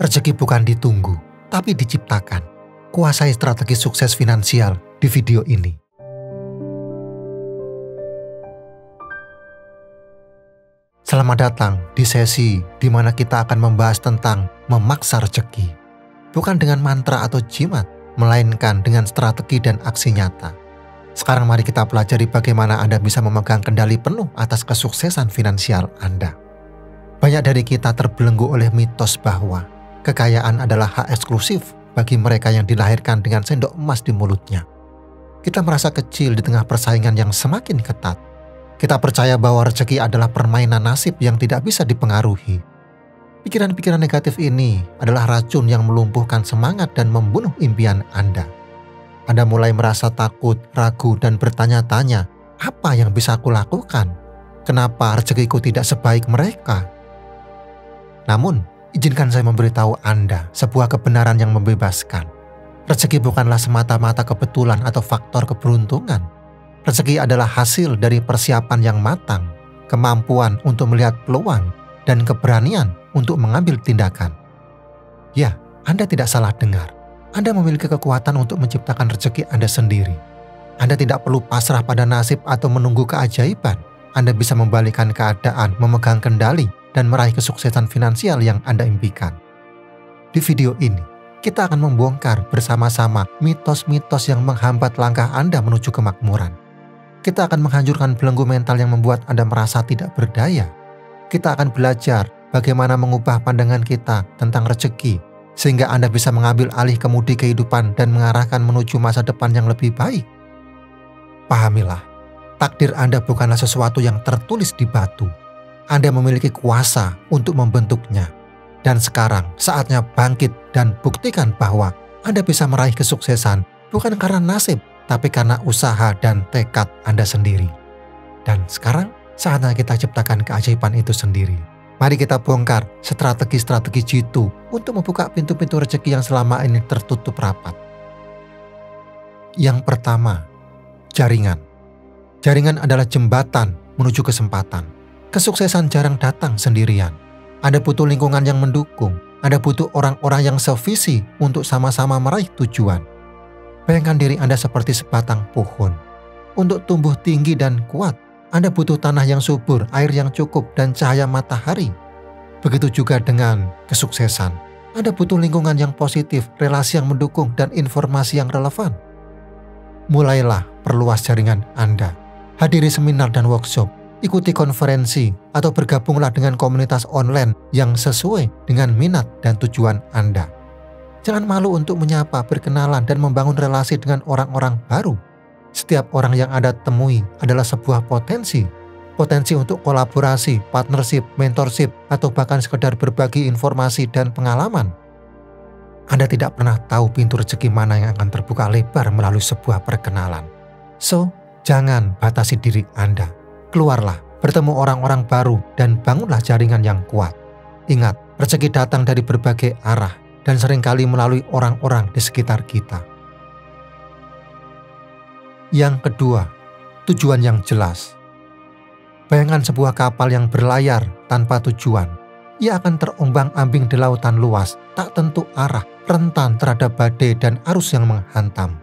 Rezeki bukan ditunggu, tapi diciptakan. Kuasai strategi sukses finansial di video ini. Selamat datang di sesi di mana kita akan membahas tentang memaksa rezeki. Bukan dengan mantra atau jimat, melainkan dengan strategi dan aksi nyata. Sekarang mari kita pelajari bagaimana Anda bisa memegang kendali penuh atas kesuksesan finansial Anda. Banyak dari kita terbelenggu oleh mitos bahwa kekayaan adalah hak eksklusif bagi mereka yang dilahirkan dengan sendok emas di mulutnya. Kita merasa kecil di tengah persaingan yang semakin ketat. Kita percaya bahwa rezeki adalah permainan nasib yang tidak bisa dipengaruhi. Pikiran-pikiran negatif ini adalah racun yang melumpuhkan semangat dan membunuh impian Anda. Anda mulai merasa takut, ragu, dan bertanya-tanya, apa yang bisa aku lakukan? Kenapa rezekiku tidak sebaik mereka? Namun, izinkan saya memberitahu Anda sebuah kebenaran yang membebaskan. Rezeki bukanlah semata-mata kebetulan atau faktor keberuntungan. Rezeki adalah hasil dari persiapan yang matang, kemampuan untuk melihat peluang, dan keberanian untuk mengambil tindakan. Ya, Anda tidak salah dengar. Anda memiliki kekuatan untuk menciptakan rezeki Anda sendiri. Anda tidak perlu pasrah pada nasib atau menunggu keajaiban. Anda bisa membalikkan keadaan, memegang kendali, dan meraih kesuksesan finansial yang Anda impikan. Di video ini, kita akan membongkar bersama-sama mitos-mitos yang menghambat langkah Anda menuju kemakmuran. Kita akan menghancurkan belenggu mental yang membuat Anda merasa tidak berdaya. Kita akan belajar bagaimana mengubah pandangan kita tentang rezeki, sehingga Anda bisa mengambil alih kemudi kehidupan dan mengarahkan menuju masa depan yang lebih baik. Pahamilah, takdir Anda bukanlah sesuatu yang tertulis di batu. Anda memiliki kuasa untuk membentuknya. Dan sekarang saatnya bangkit dan buktikan bahwa Anda bisa meraih kesuksesan bukan karena nasib, tapi karena usaha dan tekad Anda sendiri. Dan sekarang saatnya kita ciptakan keajaiban itu sendiri. Mari kita bongkar strategi-strategi jitu untuk membuka pintu-pintu rezeki yang selama ini tertutup rapat. Yang pertama, jaringan. Jaringan adalah jembatan menuju kesempatan. Kesuksesan jarang datang sendirian. Anda butuh lingkungan yang mendukung. Anda butuh orang-orang yang sevisi untuk sama-sama meraih tujuan. Bayangkan diri Anda seperti sebatang pohon. Untuk tumbuh tinggi dan kuat, Anda butuh tanah yang subur, air yang cukup, dan cahaya matahari. Begitu juga dengan kesuksesan. Anda butuh lingkungan yang positif, relasi yang mendukung, dan informasi yang relevan. Mulailah perluas jaringan Anda. Hadiri seminar dan workshop. Ikuti konferensi atau bergabunglah dengan komunitas online yang sesuai dengan minat dan tujuan Anda. Jangan malu untuk menyapa, berkenalan, dan membangun relasi dengan orang-orang baru. Setiap orang yang Anda temui adalah sebuah potensi. Potensi untuk kolaborasi, partnership, mentorship, atau bahkan sekedar berbagi informasi dan pengalaman. Anda tidak pernah tahu pintu rezeki mana yang akan terbuka lebar melalui sebuah perkenalan. So, jangan batasi diri Anda. Keluarlah, bertemu orang-orang baru, dan bangunlah jaringan yang kuat. Ingat, rezeki datang dari berbagai arah dan seringkali melalui orang-orang di sekitar kita. Yang kedua, tujuan yang jelas. Bayangkan sebuah kapal yang berlayar tanpa tujuan. Ia akan terombang-ambing di lautan luas, tak tentu arah, rentan terhadap badai dan arus yang menghantam.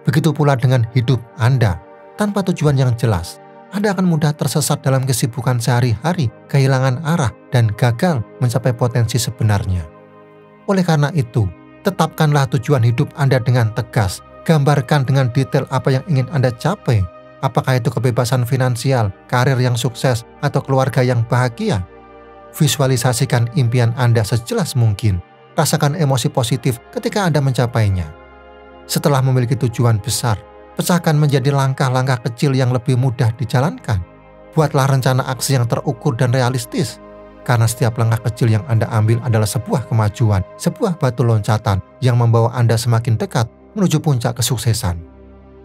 Begitu pula dengan hidup Anda, tanpa tujuan yang jelas. Anda akan mudah tersesat dalam kesibukan sehari-hari, kehilangan arah, dan gagal mencapai potensi sebenarnya. Oleh karena itu, tetapkanlah tujuan hidup Anda dengan tegas. Gambarkan dengan detail apa yang ingin Anda capai. Apakah itu kebebasan finansial, karir yang sukses, atau keluarga yang bahagia? Visualisasikan impian Anda sejelas mungkin. Rasakan emosi positif ketika Anda mencapainya. Setelah memiliki tujuan besar, pecahkan menjadi langkah-langkah kecil yang lebih mudah dijalankan. Buatlah rencana aksi yang terukur dan realistis. Karena setiap langkah kecil yang Anda ambil adalah sebuah kemajuan, sebuah batu loncatan yang membawa Anda semakin dekat menuju puncak kesuksesan.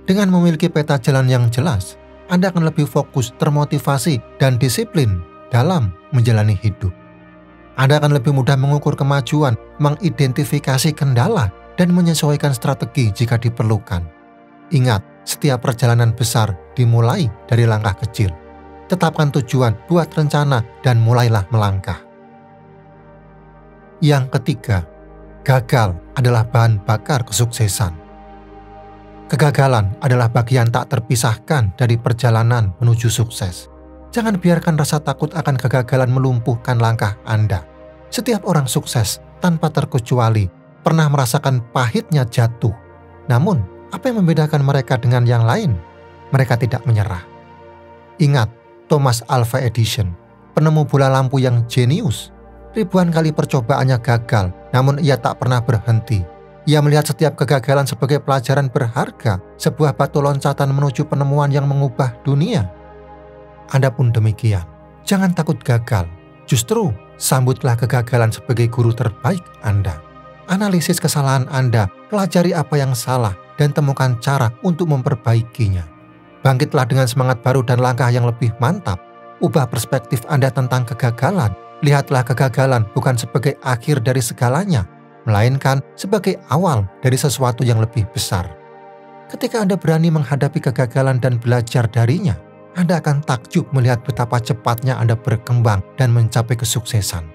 Dengan memiliki peta jalan yang jelas, Anda akan lebih fokus, termotivasi, dan disiplin dalam menjalani hidup. Anda akan lebih mudah mengukur kemajuan, mengidentifikasi kendala, dan menyesuaikan strategi jika diperlukan. Ingat, setiap perjalanan besar dimulai dari langkah kecil. Tetapkan tujuan, buat rencana, dan mulailah melangkah. Yang ketiga, gagal adalah bahan bakar kesuksesan. Kegagalan adalah bagian tak terpisahkan dari perjalanan menuju sukses. Jangan biarkan rasa takut akan kegagalan melumpuhkan langkah Anda. Setiap orang sukses, tanpa terkecuali, pernah merasakan pahitnya jatuh. Namun, apa yang membedakan mereka dengan yang lain? Mereka tidak menyerah. Ingat, Thomas Alva Edison, penemu bola lampu yang jenius. Ribuan kali percobaannya gagal, namun ia tak pernah berhenti. Ia melihat setiap kegagalan sebagai pelajaran berharga, sebuah batu loncatan menuju penemuan yang mengubah dunia. Anda pun demikian. Jangan takut gagal. Justru, sambutlah kegagalan sebagai guru terbaik Anda. Analisis kesalahan Anda, pelajari apa yang salah, dan temukan cara untuk memperbaikinya. Bangkitlah dengan semangat baru dan langkah yang lebih mantap. Ubah perspektif Anda tentang kegagalan. Lihatlah kegagalan bukan sebagai akhir dari segalanya, melainkan sebagai awal dari sesuatu yang lebih besar. Ketika Anda berani menghadapi kegagalan dan belajar darinya, Anda akan takjub melihat betapa cepatnya Anda berkembang dan mencapai kesuksesan.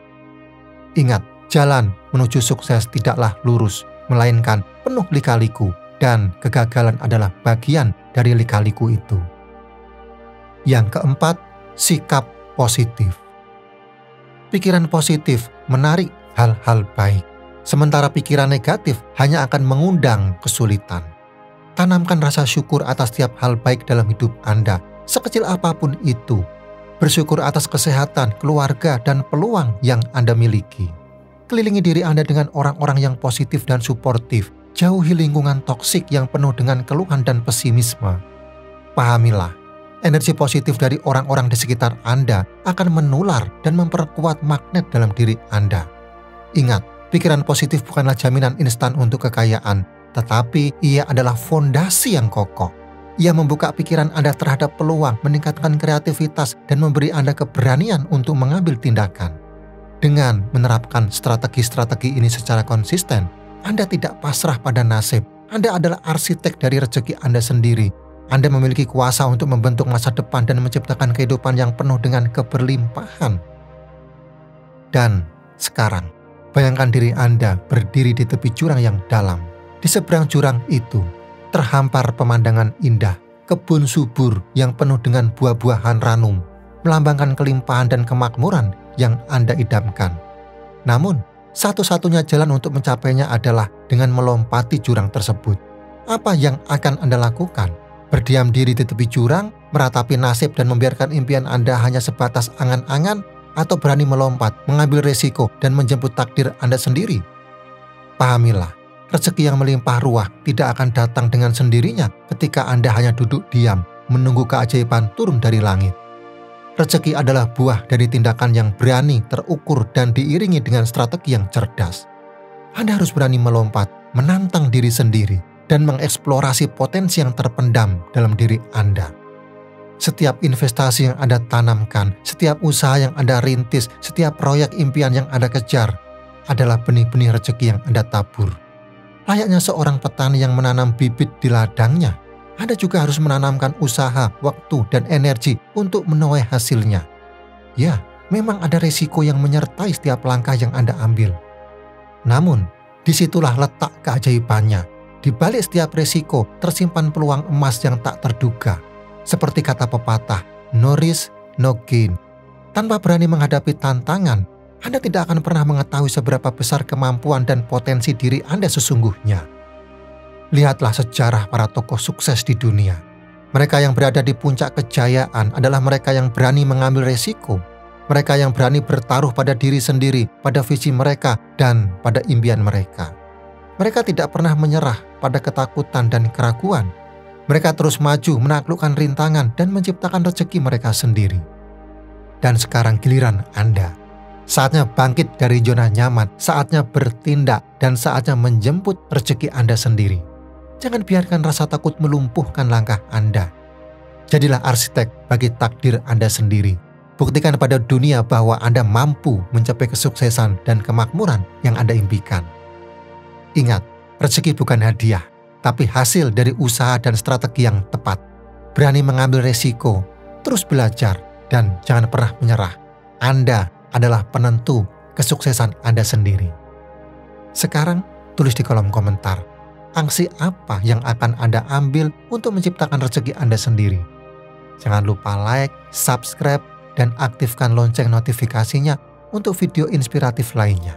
Ingat, jalan menuju sukses tidaklah lurus, melainkan penuh lika-liku, dan kegagalan adalah bagian dari lika-liku itu. Yang keempat, sikap positif. Pikiran positif menarik hal-hal baik, sementara pikiran negatif hanya akan mengundang kesulitan. Tanamkan rasa syukur atas setiap hal baik dalam hidup Anda, sekecil apapun itu. Bersyukur atas kesehatan, keluarga, dan peluang yang Anda miliki. Kelilingi diri Anda dengan orang-orang yang positif dan suportif. Jauhi lingkungan toksik yang penuh dengan keluhan dan pesimisme. Pahamilah, energi positif dari orang-orang di sekitar Anda akan menular dan memperkuat magnet dalam diri Anda. Ingat, pikiran positif bukanlah jaminan instan untuk kekayaan, tetapi ia adalah fondasi yang kokoh. Ia membuka pikiran Anda terhadap peluang, meningkatkan kreativitas, dan memberi Anda keberanian untuk mengambil tindakan. Dengan menerapkan strategi-strategi ini secara konsisten, Anda tidak pasrah pada nasib. Anda adalah arsitek dari rezeki Anda sendiri. Anda memiliki kuasa untuk membentuk masa depan dan menciptakan kehidupan yang penuh dengan keberlimpahan. Dan sekarang, bayangkan diri Anda berdiri di tepi jurang yang dalam. Di seberang jurang itu, terhampar pemandangan indah, kebun subur yang penuh dengan buah-buahan ranum, melambangkan kelimpahan dan kemakmuran yang Anda idamkan. Namun, satu-satunya jalan untuk mencapainya adalah dengan melompati jurang tersebut. Apa yang akan Anda lakukan? Berdiam diri di tepi jurang, meratapi nasib dan membiarkan impian Anda hanya sebatas angan-angan, atau berani melompat, mengambil resiko, dan menjemput takdir Anda sendiri? Pahamilah, rezeki yang melimpah ruah tidak akan datang dengan sendirinya ketika Anda hanya duduk diam, menunggu keajaiban turun dari langit. Rezeki adalah buah dari tindakan yang berani, terukur, dan diiringi dengan strategi yang cerdas. Anda harus berani melompat, menantang diri sendiri, dan mengeksplorasi potensi yang terpendam dalam diri Anda. Setiap investasi yang Anda tanamkan, setiap usaha yang Anda rintis, setiap proyek impian yang Anda kejar adalah benih-benih rezeki yang Anda tabur. Layaknya seorang petani yang menanam bibit di ladangnya, Anda juga harus menanamkan usaha, waktu, dan energi untuk menuai hasilnya. Ya, memang ada risiko yang menyertai setiap langkah yang Anda ambil. Namun, disitulah letak keajaibannya. Di balik setiap risiko tersimpan peluang emas yang tak terduga. Seperti kata pepatah, no risk, no gain. Tanpa berani menghadapi tantangan, Anda tidak akan pernah mengetahui seberapa besar kemampuan dan potensi diri Anda sesungguhnya. Lihatlah sejarah para tokoh sukses di dunia. Mereka yang berada di puncak kejayaan adalah mereka yang berani mengambil resiko. Mereka yang berani bertaruh pada diri sendiri, pada visi mereka, dan pada impian mereka. Mereka tidak pernah menyerah pada ketakutan dan keraguan. Mereka terus maju, menaklukkan rintangan, dan menciptakan rezeki mereka sendiri. Dan sekarang giliran Anda. Saatnya bangkit dari zona nyaman, saatnya bertindak, dan saatnya menjemput rezeki Anda sendiri. Jangan biarkan rasa takut melumpuhkan langkah Anda. Jadilah arsitek bagi takdir Anda sendiri. Buktikan pada dunia bahwa Anda mampu mencapai kesuksesan dan kemakmuran yang Anda impikan. Ingat, rezeki bukan hadiah, tapi hasil dari usaha dan strategi yang tepat. Berani mengambil resiko, terus belajar, dan jangan pernah menyerah. Anda adalah penentu kesuksesan Anda sendiri. Sekarang tulis di kolom komentar, aksi apa yang akan Anda ambil untuk menciptakan rezeki Anda sendiri. Jangan lupa like, subscribe, dan aktifkan lonceng notifikasinya untuk video inspiratif lainnya.